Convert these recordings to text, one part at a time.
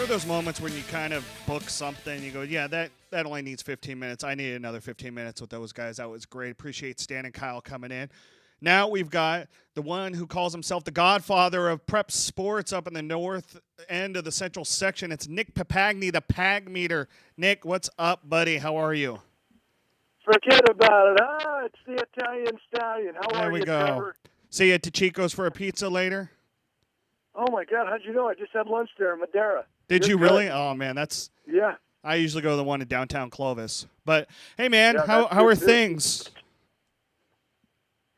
are those moments when you kind of book something, you go, yeah, that only needs 15 minutes. I need another 15 minutes with those guys. That was great. Appreciate Stan and Kyle coming in. Now we've got the one who calls himself the godfather of prep sports up in the north end of the central section. It's Nick Papagni, the Pag Meter. Nick, what's up, buddy? How are you? Forget about it. It's the Italian Stallion. How There are we you, go. Trevor? See you at Chico's for a pizza later? Oh, my God. How'd you know? I just had lunch there in Madeira. Did you Good. really? Oh, man, that's... Yeah. I usually go to the one in downtown Clovis. But, hey, man, Yeah, how are things?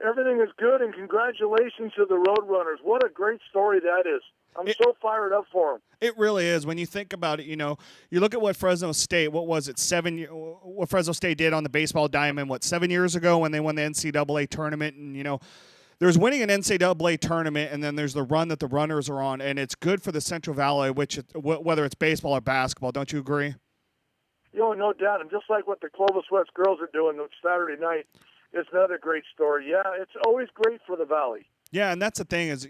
Everything is good, and congratulations to the Roadrunners. What a great story that is. I'm so fired up for them. It really is. When you think about it, you look at what Fresno State, what Fresno State did on the baseball diamond, 7 years ago when they won the NCAA tournament. And, there's winning an NCAA tournament, and then there's the run that the runners are on, and it's good for the Central Valley, whether it's baseball or basketball. Don't you agree? No doubt. And just like what the Clovis West girls are doing Saturday night, it's another great story. Yeah, it's always great for the Valley. Yeah, and that's the thing is,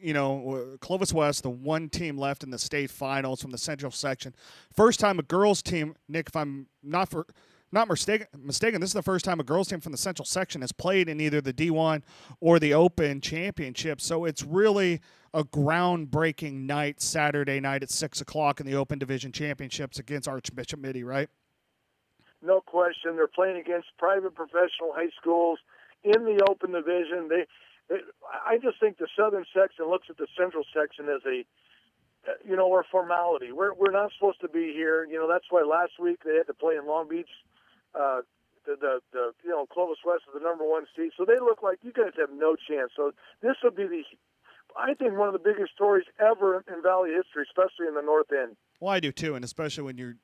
Clovis West, the one team left in the state finals from the Central section. First time a girls team, Nick, if I'm not mistaken, this is the first time a girls team from the Central section has played in either the D1 or the Open Championship. So it's really a groundbreaking night, Saturday night at 6 o'clock in the Open Division Championships against Archbishop Mitty, right? No question. They're playing against private professional high schools in the Open Division. I just think the Southern section looks at the Central section as a formality. We're not supposed to be here. That's why last week they had to play in Long Beach. Clovis West is the number one seed, so they look like you guys have no chance. So this will be I think one of the biggest stories ever in Valley history, especially in the North End. Well, I do too, and especially when you're,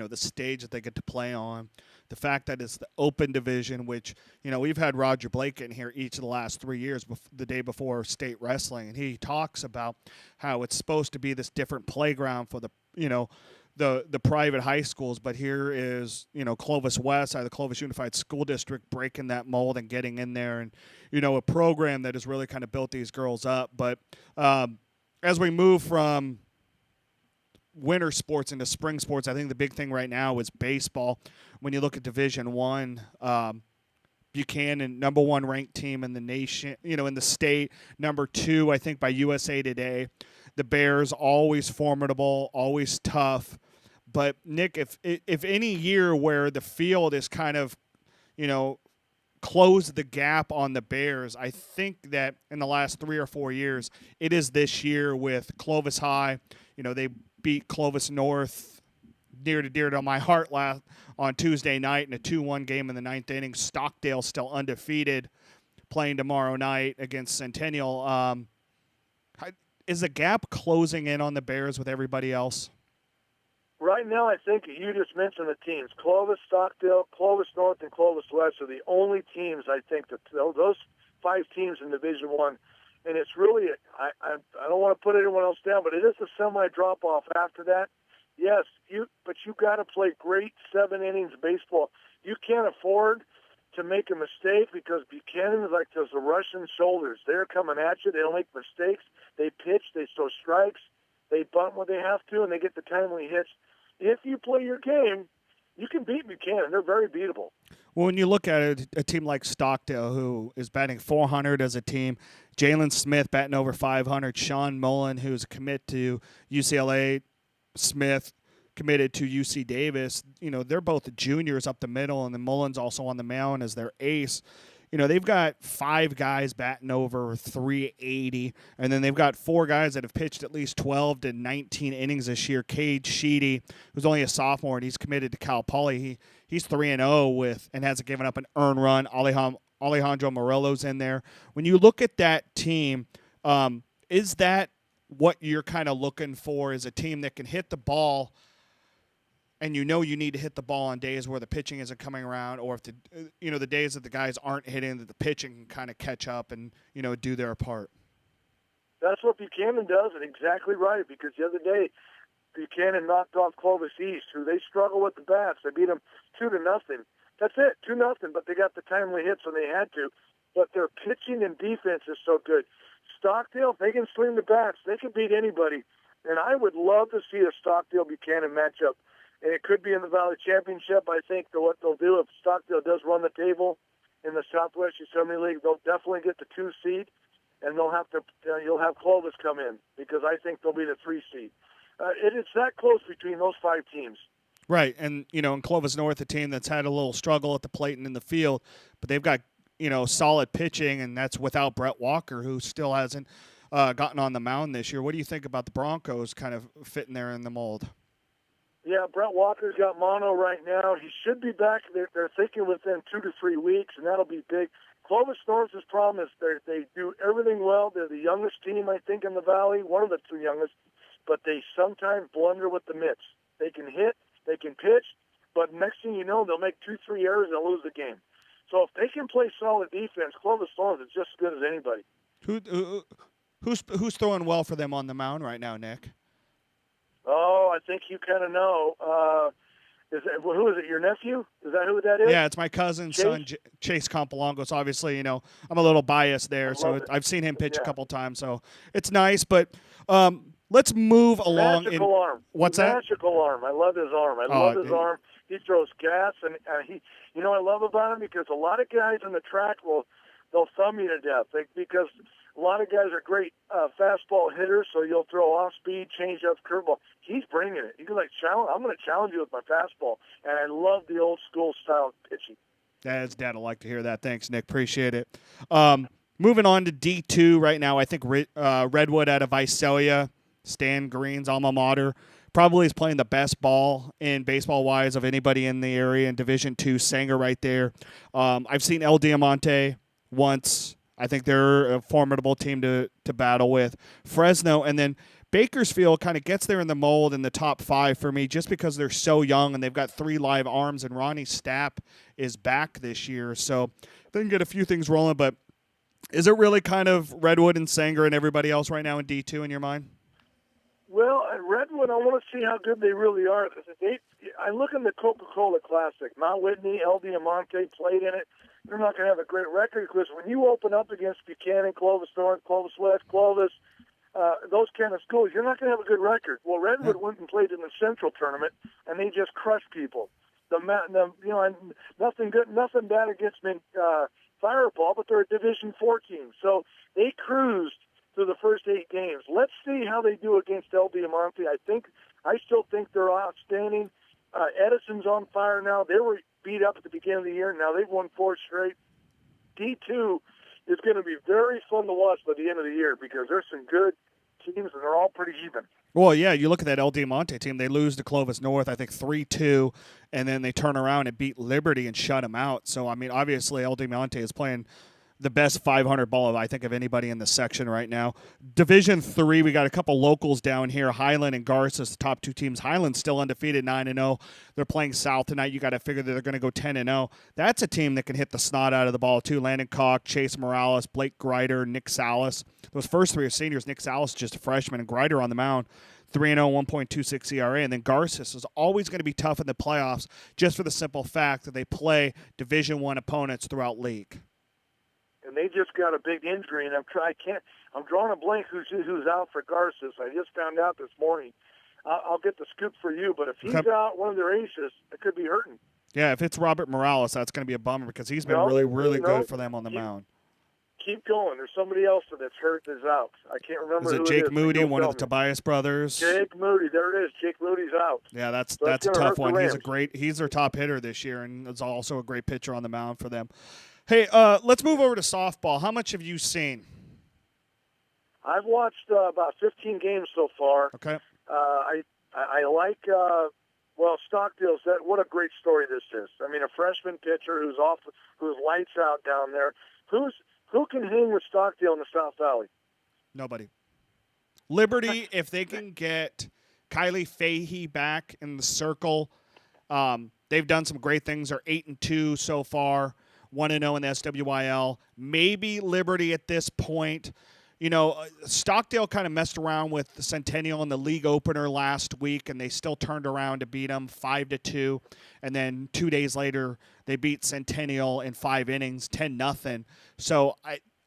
the stage that they get to play on, the fact that it's the Open Division, which, we've had Roger Blake in here each of the last 3 years, the day before state wrestling, and he talks about how it's supposed to be this different playground for the private high schools, but here is, Clovis West, the Clovis Unified School District, breaking that mold and getting in there, and, a program that has really kind of built these girls up. But as we move from winter sports into spring sports, I think the big thing right now is baseball. When you look at Division I, Buchanan, number one ranked team in the nation, in the state, number two, I think, by USA Today. The Bears, always formidable, always tough. But, Nick, if any year where the field is kind of, closed the gap on the Bears, I think that in the last 3 or 4 years, it is this year with Clovis High. They beat Clovis North near to my heart on Tuesday night in a 2-1 game in the ninth inning. Stockdale still undefeated, playing tomorrow night against Centennial. Is the gap closing in on the Bears with everybody else? Right now, I think you just mentioned the teams. Clovis, Stockdale, Clovis North, and Clovis West are the only teams, I think, that those 5 teams in Division I. And it's really, I don't want to put anyone else down, but it is a semi-drop-off after that. Yes, but you got to play great 7 innings baseball. You can't afford to make a mistake because Buchanan is like those Russian shoulders. They're coming at you. They don't make mistakes. They pitch. They throw strikes. They bunt when they have to, and they get the timely hits. If you play your game, you can beat Buchanan. They're very beatable. Well, when you look at it, a team like Stockdale, who is batting .400 as a team, Jalen Smith batting over .500, Sean Mullen, who's a commit to UCLA, Smith committed to UC Davis. They're both juniors up the middle, and then Mullen's also on the mound as their ace. They've got 5 guys batting over 380, and then they've got 4 guys that have pitched at least 12 to 19 innings this year. Cade Sheedy, who's only a sophomore, and he's committed to Cal Poly. He's 3-0 and hasn't given up an earned run. Alejandro Morello's in there. When you look at that team, is that what you're kind of looking for, is a team that can hit the ball, and you need to hit the ball on days where the pitching isn't coming around, or if the days that the guys aren't hitting, that the pitching can kind of catch up and do their part? That's what Buchanan does, and exactly right, because the other day Buchanan knocked off Clovis East, who they struggle with the bats. They beat them 2-0. That's it, 2-0, but they got the timely hits when they had to. But their pitching and defense is so good. Stockdale, if they can swing the bats, they can beat anybody. And I would love to see a Stockdale-Buchanan matchup. And it could be in the Valley Championship. I think that what they'll do, if Stockdale does run the table in the Southwest Yosemite League, they'll definitely get the 2 seed, and they'll have to. You'll have Clovis come in because I think they'll be the 3 seed. It's that close between those 5 teams. Right, and in Clovis North, a team that's had a little struggle at the plate and in the field, but they've got solid pitching, and that's without Brett Walker, who still hasn't gotten on the mound this year. What do you think about the Broncos kind of fitting there in the mold? Yeah, Brett Walker's got mono right now. He should be back. They're thinking within 2 to 3 weeks, and that'll be big. Clovis North's problem is they do everything well. They're the youngest team, I think, in the Valley, one of the 2 youngest, but they sometimes blunder with the mitts. They can hit, they can pitch, but next thing you know, they'll make 2-3 errors and they'll lose the game. So if they can play solid defense, Clovis North is just as good as anybody. Who's throwing well for them on the mound right now, Nick? Oh, I think you kind of know. Who is it? Your nephew? Is that who that is? Yeah, it's my cousin's son, Chase Campolongos. Obviously, I'm a little biased there, so I've seen him pitch a couple times, so it's nice. But let's move along. Magical arm. What's that? Magical arm. I love his arm. I love his arm. He throws gas, and he. I love about him because a lot of guys on the track they'll thumb you to death because a lot of guys are great fastball hitters, so you'll throw off speed, change up, curveball. He's bringing it. He's like, I'm going to challenge you with my fastball, and I love the old school style of pitching. Dad, I'd like to hear that. Thanks, Nick. Appreciate it. Moving on to D2 right now, I think Redwood out of Visalia, Stan Green's alma mater, probably is playing the best ball in baseball-wise of anybody in the area in Division II. Sanger right there. I've seen El Diamante once. I think they're a formidable team to battle with. Fresno, and then Bakersfield kind of gets there in the mold in the top 5 for me just because they're so young and they've got 3 live arms, and Ronnie Stapp is back this year. So they can get a few things rolling, but is it really kind of Redwood and Sanger and everybody else right now in D2 in your mind? Well, at Redwood, I want to see how good they really are. I look in the Coca-Cola Classic. Mount Whitney, El Diamante played in it. They're not going to have a great record because when you open up against Buchanan, Clovis North, Clovis West, Clovis, those kind of schools, you're not going to have a good record. Well, Redwood went and played in the Central Tournament, and they just crushed people. Nothing bad against Fireball, but they're a Division IV team, so they cruised through the first 8 games. Let's see how they do against El Diamante. I still think they're outstanding. Edison's on fire now. They were beat up at the beginning of the year. Now they've won 4 straight. D2 is going to be very fun to watch by the end of the year because there's some good teams and they're all pretty even. Well, yeah, you look at that El Diamante team. They lose to Clovis North, I think 3-2, and then they turn around and beat Liberty and shut them out. So, I mean, obviously El Diamante is playing the best 500 ball, I think, of anybody in the section right now. Division III, we got a couple locals down here, Highland and Garces, the top 2 teams. Highland's still undefeated, 9-0. They're playing South tonight. You got to figure that they're going to go 10-0. That's a team that can hit the snot out of the ball, too. Landon Koch, Chase Morales, Blake Greider, Nick Salas. Those first 3 are seniors. Nick Salas just a freshman, and Greider on the mound. 3-0, 1.26 ERA. And then Garces is always going to be tough in the playoffs just for the simple fact that they play Division I opponents throughout league. And they just got a big injury, and I'm drawing a blank who's out for Garces. I just found out this morning. I'll get the scoop for you, but if he's out, one of their aces, it could be hurting. Yeah, if it's Robert Morales, that's going to be a bummer because he's been really good for them on the mound. Keep going. There's somebody else that's hurt that's out. I can't remember who it is. Is it Jake Moody, one of the Tobias brothers? Jake Moody. There it is. Jake Moody's out. Yeah, that's a tough one. He's their top hitter this year, and is also a great pitcher on the mound for them. Hey, let's move over to softball. How much have you seen? I've watched about 15 games so far. Okay. I like Stockdale's. What a great story this is. I mean, a freshman pitcher who's lights out down there. Who can hang with Stockdale in the South Valley? Nobody. Liberty, if they can get Kylie Fahey back in the circle, they've done some great things. They're 8-2 so far. 1-0 in the SWIL. Maybe Liberty at this point. Stockdale kind of messed around with the Centennial in the league opener last week, and they still turned around to beat them 5-2. And then 2 days later, they beat Centennial in 5 innings, 10-0. So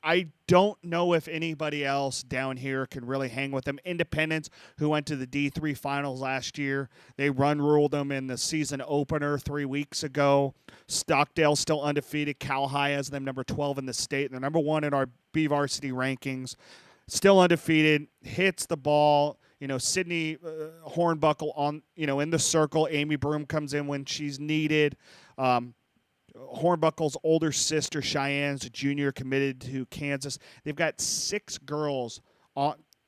I don't know if anybody else down here can really hang with them. Independence, who went to the D3 finals last year, they ruled them in the season opener 3 weeks ago. Stockdale still undefeated. Cal High has them number 12 in the state. They're number 1 in our BVarsity rankings. Still undefeated. Hits the ball. Sydney Hornbuckle on, in the circle. Amy Broom comes in when she's needed. Hornbuckle's older sister, Cheyenne's a junior, committed to Kansas. They've got 6 girls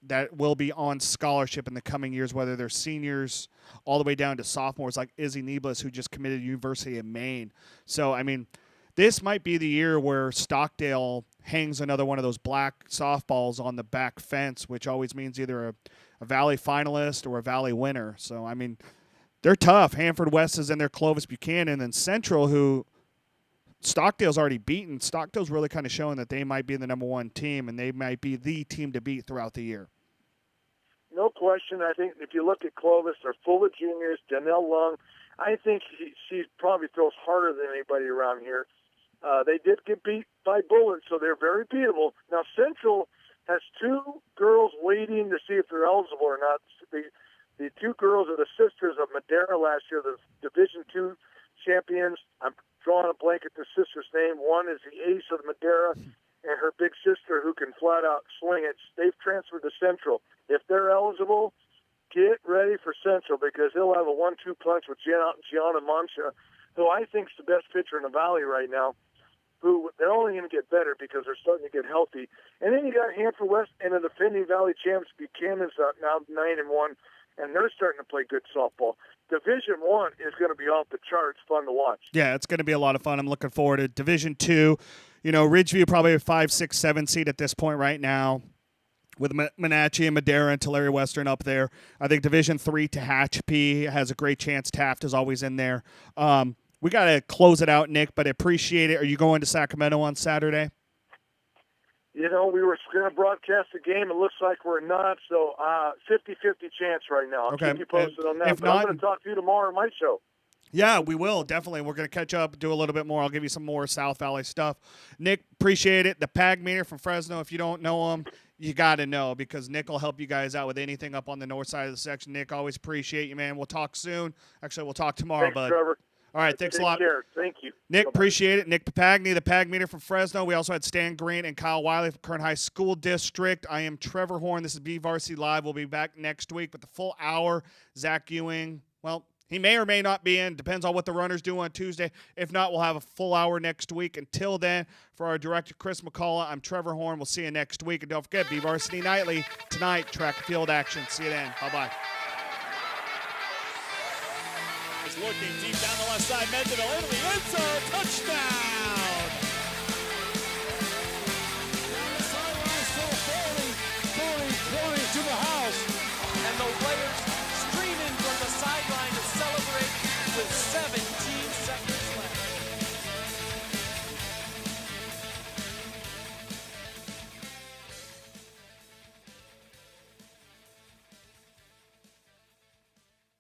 that will be on scholarship in the coming years, whether they're seniors all the way down to sophomores, like Izzy Neblis, who just committed to University of Maine. So, this might be the year where Stockdale hangs another one of those black softballs on the back fence, which always means either a Valley finalist or a Valley winner. So, they're tough. Hanford West is in there, Clovis Buchanan, and Central, who Stockdale's already beaten. Stockdale's really kind of showing that they might be the number 1 team, and they might be the team to beat throughout the year. No question. I think if you look at Clovis, they're full of juniors. Janelle Lung, I think she probably throws harder than anybody around here. They did get beat by Bullen, so they're very beatable. Now, Central has 2 girls waiting to see if they're eligible or not. The 2 girls are the sisters of Madera last year, the Division II champions. I'm drawing a blank at the sister's name. One is the ace of Madera, and her big sister who can flat out swing it. They've transferred to Central. If they're eligible, get ready for Central because he'll have a 1-2 punch with Gianna Mancha, who I think is the best pitcher in the Valley right now. Who they're only going to get better because they're starting to get healthy. And then you got Hanford West and the defending Valley champs Buchanan's now 9-1, and they're starting to play good softball. Division I is going to be off the charts, fun to watch. Yeah, it's going to be a lot of fun. I'm looking forward to Division II. Ridgeview probably a 5, 6, 7 seed at this point right now, with Menachie and Madera and Tulare Western up there. I think Division III, Tehachapi has a great chance. Taft is always in there. We got to close it out, Nick, but I appreciate it. Are you going to Sacramento on Saturday? We were going to broadcast the game. It looks like we're not, so 50-50 chance right now. I'll keep you posted on that. But I'm going to talk to you tomorrow on my show. Yeah, we will, definitely. We're going to catch up, do a little bit more. I'll give you some more South Valley stuff. Nick, appreciate it. The Papagni from Fresno, if you don't know him, you got to know because Nick will help you guys out with anything up on the north side of the section. Nick, always appreciate you, man. We'll talk soon. Actually, we'll talk tomorrow, Thanks, bud. Trevor. All right, thanks a lot. Take care. Thank you. Nick, Bye-bye. appreciate it. Nick Papagni, the Papagni from Fresno. We also had Stan Green and Kyle Wiley from Kern High School District. I am Trevor Horn. This is BVarsity Live. We'll be back next week with the full hour. Zach Ewing, well, he may or may not be in. Depends on what the runners do on Tuesday. If not, we'll have a full hour next week. Until then, for our director, Chris McCullough, I'm Trevor Horn. We'll see you next week. And don't forget, BVarsity Nightly tonight, track and field action. See you then. Bye-bye. Looking deep down the left side, Mendeville into the end zone, touchdown!